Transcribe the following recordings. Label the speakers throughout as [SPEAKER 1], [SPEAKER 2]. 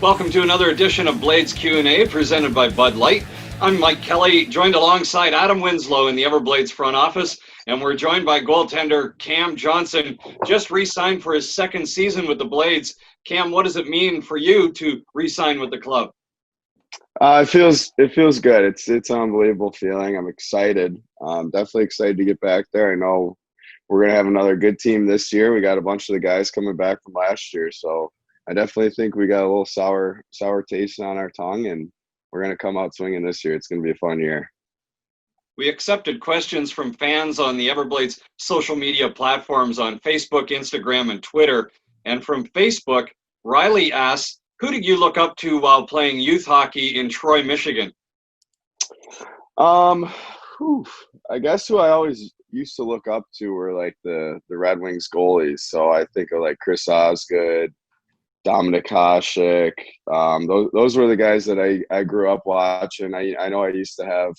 [SPEAKER 1] Welcome to another edition of Blades Q&A presented by Bud Light. I'm Mike Kelly, joined alongside Adam Winslow in the Everblades front office, and we're joined by goaltender Cam Johnson, just re-signed for his second season with the Blades. Cam, what does it mean for you to re-sign with the club?
[SPEAKER 2] It feels good. It's an unbelievable feeling. I'm excited. Definitely excited to get back there. I know we're gonna have another good team this year. We got a bunch of the guys coming back from last year, so I definitely think we got a little sour taste on our tongue, and we're gonna come out swinging this year. It's gonna be a fun year.
[SPEAKER 1] We accepted questions from fans on the Everblades social media platforms on Facebook, Instagram, and Twitter. And from Facebook, Riley asks, who did you look up to while playing youth hockey in Troy, Michigan?
[SPEAKER 2] I guess who I always used to look up to were like the Red Wings goalies. So I think of like Chris Osgood, Dominic Hasek. Those were the guys that I grew up watching. I know I used to have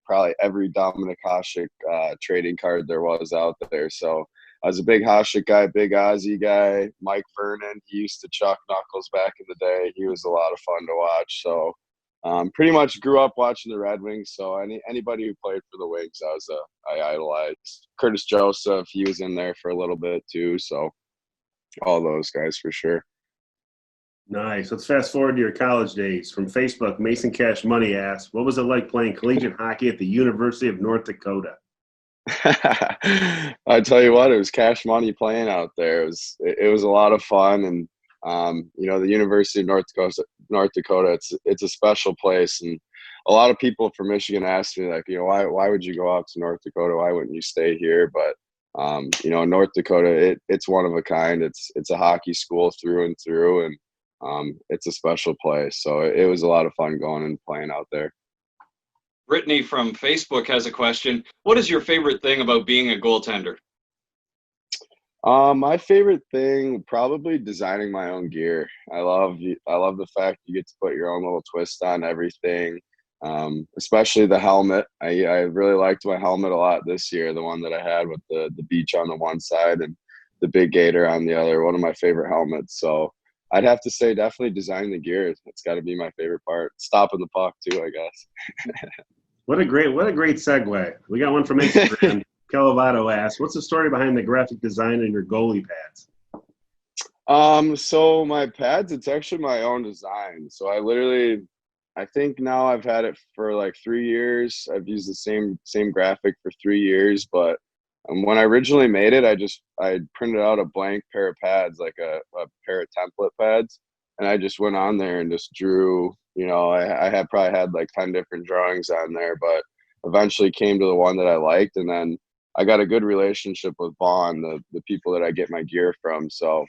[SPEAKER 2] probably every Dominic Hasek trading card there was out there. So I was a big Hasek guy, big Ozzy guy. Mike Vernon, he used to chuck knuckles back in the day. He was a lot of fun to watch. So pretty much grew up watching the Red Wings. So anybody who played for the Wings, I idolized. Curtis Joseph, he was in there for a little bit too. So all those guys for sure.
[SPEAKER 3] Nice. Let's fast forward to your college days. From Facebook, Mason Cash Money asks, what was it like playing collegiate hockey at the University of North Dakota?
[SPEAKER 2] I tell you what, it was cash money playing out there. It was a lot of fun, and the University of North Dakota, it's a special place, and a lot of people from Michigan ask me like, why would you go out to North Dakota? Why wouldn't you stay here? But North Dakota, it's one of a kind. It's a hockey school through and through, and it's a special place. So it was a lot of fun going and playing out there.
[SPEAKER 1] Brittany from Facebook has a question. What is your favorite thing about being a goaltender?
[SPEAKER 2] My favorite thing, probably designing my own gear. I love the fact you get to put your own little twist on everything, especially the helmet. I really liked my helmet a lot this year, the one that I had with the beach on the one side and the big gator on the other. One of my favorite helmets. So I'd have to say definitely designing the gear. It's got to be my favorite part. Stopping the puck too, I guess.
[SPEAKER 3] What a great segue. We got one from Instagram. Calavato asks, what's the story behind the graphic design on your goalie pads?
[SPEAKER 2] So my pads, it's actually my own design. So I think now I've had it for like 3 years. I've used the same graphic for 3 years, but when I originally made it, I printed out a blank pair of pads, like a pair of template pads, and I just went on there and just drew. I had probably had like 10 different drawings on there, but eventually came to the one that I liked, and then I got a good relationship with Vaughn, the people that I get my gear from. So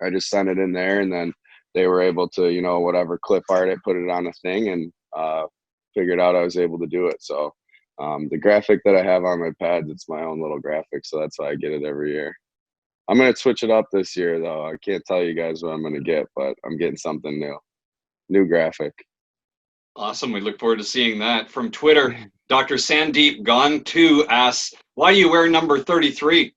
[SPEAKER 2] I just sent it in there, and then they were able to, whatever clip art it, put it on a thing, and figured out I was able to do it. So the graphic that I have on my pads, it's my own little graphic, so that's why I get it every year. I'm going to switch it up this year, though. I can't tell you guys what I'm going to get, but I'm getting something new graphic.
[SPEAKER 1] Awesome. We look forward to seeing that. From Twitter, Dr. Sandeep Gone2 asks, why do you wear number 33?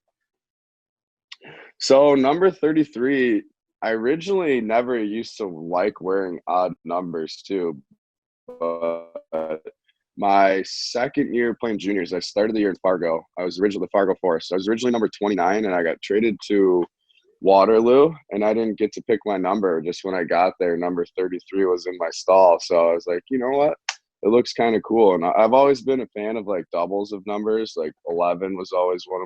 [SPEAKER 2] So number 33, I originally never used to like wearing odd numbers too, but my second year playing juniors, I started the year in Fargo. I was originally the Fargo Force. I was originally number 29, and I got traded to Waterloo, and I didn't get to pick my number. Just when I got there, number 33 was in my stall. So I was like, you know what? It looks kind of cool. And I've always been a fan of like doubles of numbers. Like 11 was always one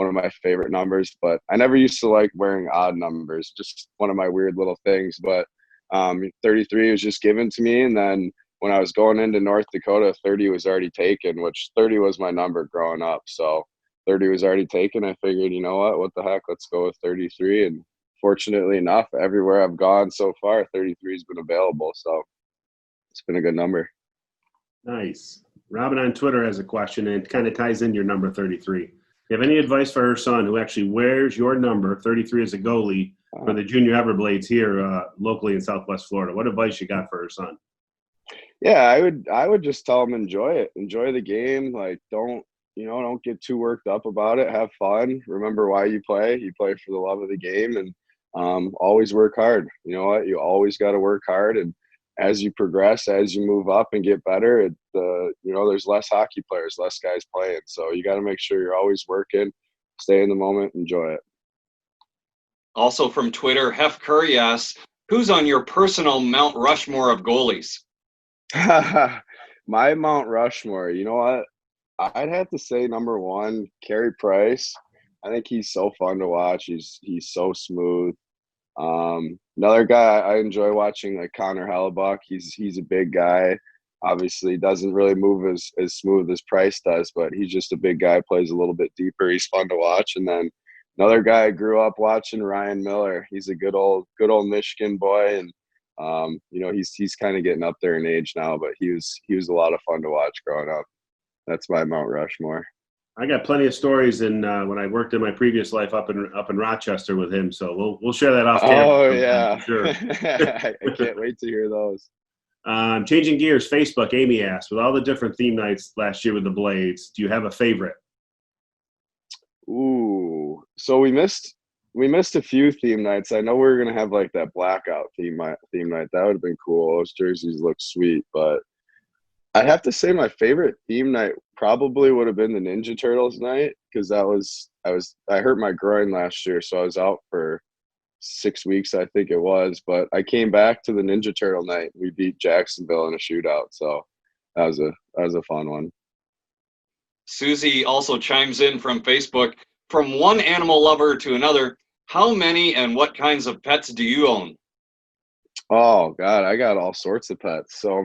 [SPEAKER 2] of my favorite numbers, but I never used to like wearing odd numbers. Just one of my weird little things. But 33 was just given to me, and then when I was going into North Dakota, 30 was already taken, which 30 was my number growing up. So 30 was already taken. I figured, you know what the heck, let's go with 33. And fortunately enough, everywhere I've gone so far, 33 has been available. So it's been a good number.
[SPEAKER 3] Nice. Robin on Twitter has a question, and it kind of ties in your number 33. Do you have any advice for her son who actually wears your number 33 as a goalie for the Junior Everblades here locally in Southwest Florida? What advice you got for her son?
[SPEAKER 2] Yeah, I would just tell him enjoy it. Enjoy the game. Like don't get too worked up about it. Have fun. Remember why you play. You play for the love of the game, and always work hard. You know what? You always got to work hard. And as you progress, as you move up and get better, there's less hockey players, less guys playing. So you got to make sure you're always working, stay in the moment, enjoy it.
[SPEAKER 1] Also from Twitter, Hef Curry asks, who's on your personal Mount Rushmore of goalies?
[SPEAKER 2] My Mount Rushmore, you know what? I'd have to say number one, Carey Price. I think he's so fun to watch. He's so smooth. Another guy I enjoy watching, like Connor Hellebuck. He's a big guy. Obviously, doesn't really move as smooth as Price does, but he's just a big guy. Plays a little bit deeper. He's fun to watch. And then another guy I grew up watching, Ryan Miller. He's a good old Michigan boy, and he's kind of getting up there in age now, but he was a lot of fun to watch growing up. That's my Mount Rushmore.
[SPEAKER 3] I got plenty of stories when I worked in my previous life up in Rochester with him. So we'll share that off camera.
[SPEAKER 2] Oh yeah,
[SPEAKER 3] for sure.
[SPEAKER 2] I can't wait to hear those.
[SPEAKER 3] Changing gears, Facebook. Amy asked, with all the different theme nights last year with the Blades, do you have a favorite?
[SPEAKER 2] Ooh, so we missed a few theme nights. I know we were gonna have like that blackout theme night. That would have been cool. Those jerseys look sweet, but I'd have to say my favorite theme night probably would have been the Ninja Turtles night, because I hurt my groin last year, so I was out for 6 weeks, I think it was. But I came back to the Ninja Turtle night. We beat Jacksonville in a shootout, so that was a fun one.
[SPEAKER 1] Susie also chimes in from Facebook. From one animal lover to another, how many and what kinds of pets do you own?
[SPEAKER 2] Oh God, I got all sorts of pets. So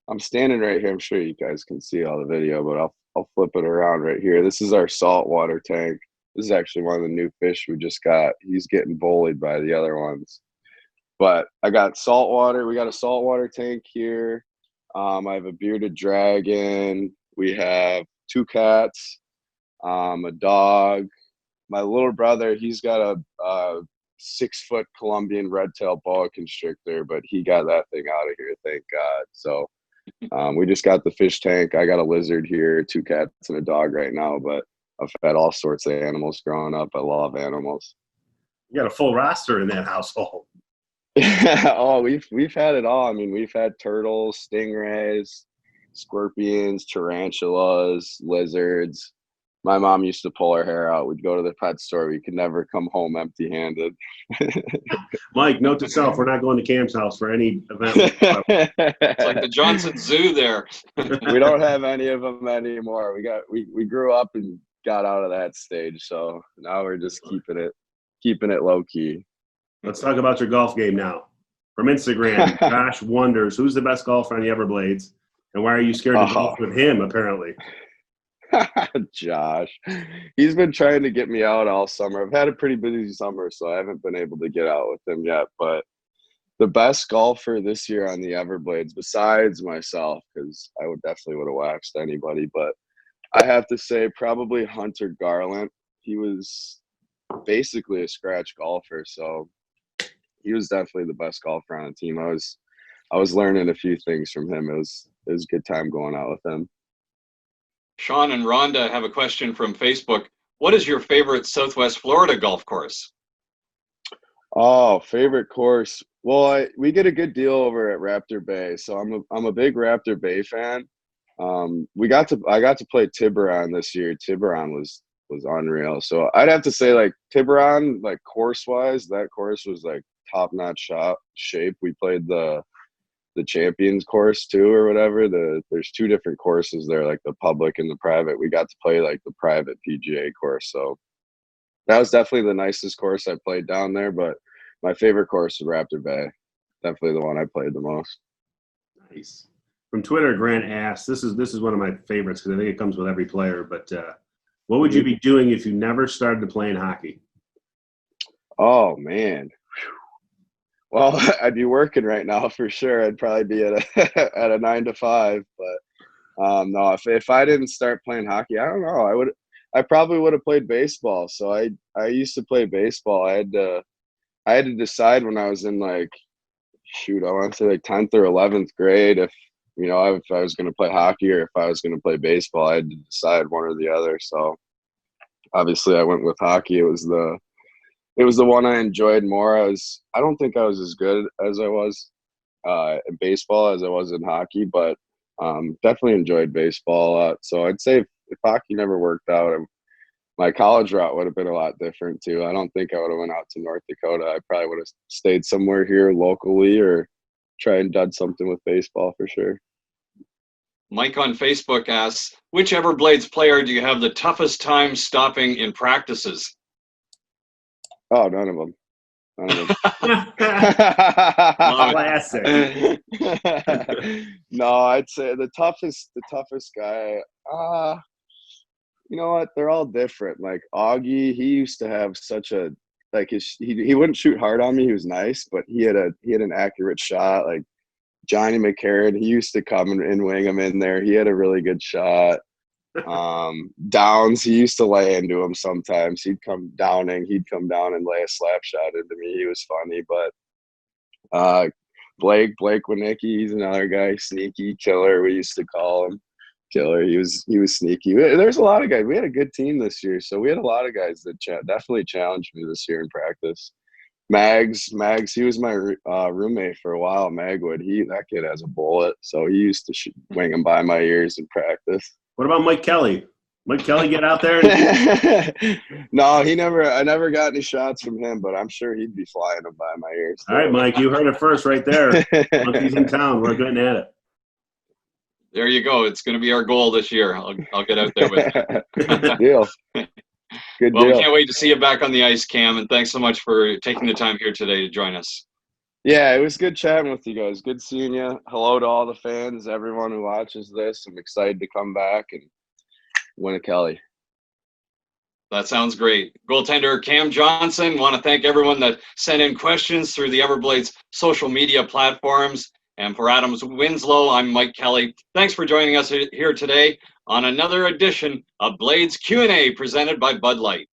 [SPEAKER 2] I'm standing right here. I'm sure you guys can see all the video, but I'll flip it around right here. This is our saltwater tank. This is actually one of the new fish we just got. He's getting bullied by the other ones. But I got saltwater. We got a saltwater tank here. I have a bearded dragon. We have 2 cats, a dog. My little brother, he's got a 6-foot Colombian red-tailed boa constrictor, but he got that thing out of here, thank God. So we just got the fish tank. I got a lizard here, 2 cats and a dog right now, but I've had all sorts of animals growing up. I love animals.
[SPEAKER 3] You got a full roster in that household.
[SPEAKER 2] Oh, we've had it all. I mean, we've had turtles, stingrays, scorpions, tarantulas, lizards. My mom used to pull her hair out. We'd go to the pet store. We could never come home empty-handed.
[SPEAKER 3] Mike, note to self, we're not going to Cam's house for any event.
[SPEAKER 1] It's like the Johnson Zoo there.
[SPEAKER 2] We don't have any of them anymore. We grew up and got out of that stage, so now we're just keeping it low key.
[SPEAKER 3] Let's talk about your golf game now. From Instagram, Josh wonders, who's the best golfer on the Everblades, and why are you scared to golf with him, apparently?
[SPEAKER 2] Josh, he's been trying to get me out all summer. I've had a pretty busy summer, so I haven't been able to get out with him yet. But the best golfer this year on the Everblades, besides myself, because I would have waxed anybody, but I have to say probably Hunter Garland. He was basically a scratch golfer, so he was definitely the best golfer on the team. I was learning a few things from him. It was a good time going out with him.
[SPEAKER 1] Sean and Rhonda have a question from Facebook. What is your favorite Southwest Florida golf course?
[SPEAKER 2] Oh, favorite course. Well, we get a good deal over at Raptor Bay, so I'm a big Raptor Bay fan. I got to play Tiburon this year. Tiburon was unreal. So I'd have to say, like, Tiburon, like, course wise, that course was like top notch shape. We played the Champions course too, or whatever. There's 2 different courses there, like the public and the private. We got to play like the private PGA course, so that was definitely the nicest course I played down there. But my favorite course was Raptor Bay. Definitely the one I played the most.
[SPEAKER 3] Nice. From Twitter, Grant asked, this is one of my favorites because I think it comes with every player, but what would you be doing if you never started playing hockey?
[SPEAKER 2] Oh, man. Well, I'd be working right now for sure. I'd probably be at a 9 to 5, but no, if I didn't start playing hockey, I don't know. I probably would have played baseball. So I used to play baseball. I had to decide when I was in, like, I want to say like 10th or 11th grade if I was going to play hockey or if I was going to play baseball. I had to decide one or the other. So obviously I went with hockey. It was the it was the one I enjoyed more. I don't think I was as good as I was in baseball as I was in hockey, but definitely enjoyed baseball a lot. So I'd say if hockey never worked out, my college route would have been a lot different too. I don't think I would have went out to North Dakota. I probably would have stayed somewhere here locally or try and done something with baseball for sure.
[SPEAKER 1] Mike on Facebook asks, which Everblades player do you have the toughest time stopping in practices?
[SPEAKER 2] Oh, none of them. None of
[SPEAKER 3] Classic.
[SPEAKER 2] No, I'd say the toughest guy. You know what? They're all different. Like Augie, he used to have such a like he wouldn't shoot hard on me. He was nice, but he had an accurate shot. Like Johnny McCarron, he used to come and wing him in there. He had a really good shot. Downs, he used to lay into him sometimes. He'd come down and lay a slap shot into me. He was funny, but Blake Winicki, he's another guy, sneaky killer. We used to call him killer. He was sneaky. There's a lot of guys. We had a good team this year, so we had a lot of guys that definitely challenged me this year in practice. Mags, he was my roommate for a while. Magwood, that kid has a bullet, so he used to wing him by my ears in practice.
[SPEAKER 3] What about Mike Kelly? Mike Kelly get out there?
[SPEAKER 2] No, I never got any shots from him, but I'm sure he'd be flying them by my ears.
[SPEAKER 3] All right, Mike, you heard it first right there. Monkey's in town. We're getting at it.
[SPEAKER 1] There you go. It's going to be our goal this year. I'll get out there with you.
[SPEAKER 2] Good deal. Good
[SPEAKER 1] well,
[SPEAKER 2] deal.
[SPEAKER 1] We can't wait to see you back on the ice, Cam, and thanks so much for taking the time here today to join us.
[SPEAKER 2] Yeah, it was good chatting with you guys. Good seeing you. Hello to all the fans, everyone who watches this. I'm excited to come back and win a Kelly.
[SPEAKER 1] That sounds great. Goaltender Cam Johnson, want to thank everyone that sent in questions through the Everblades social media platforms. And for Adam Winslow, I'm Mike Kelly. Thanks for joining us here today on another edition of Blades Q&A presented by Bud Light.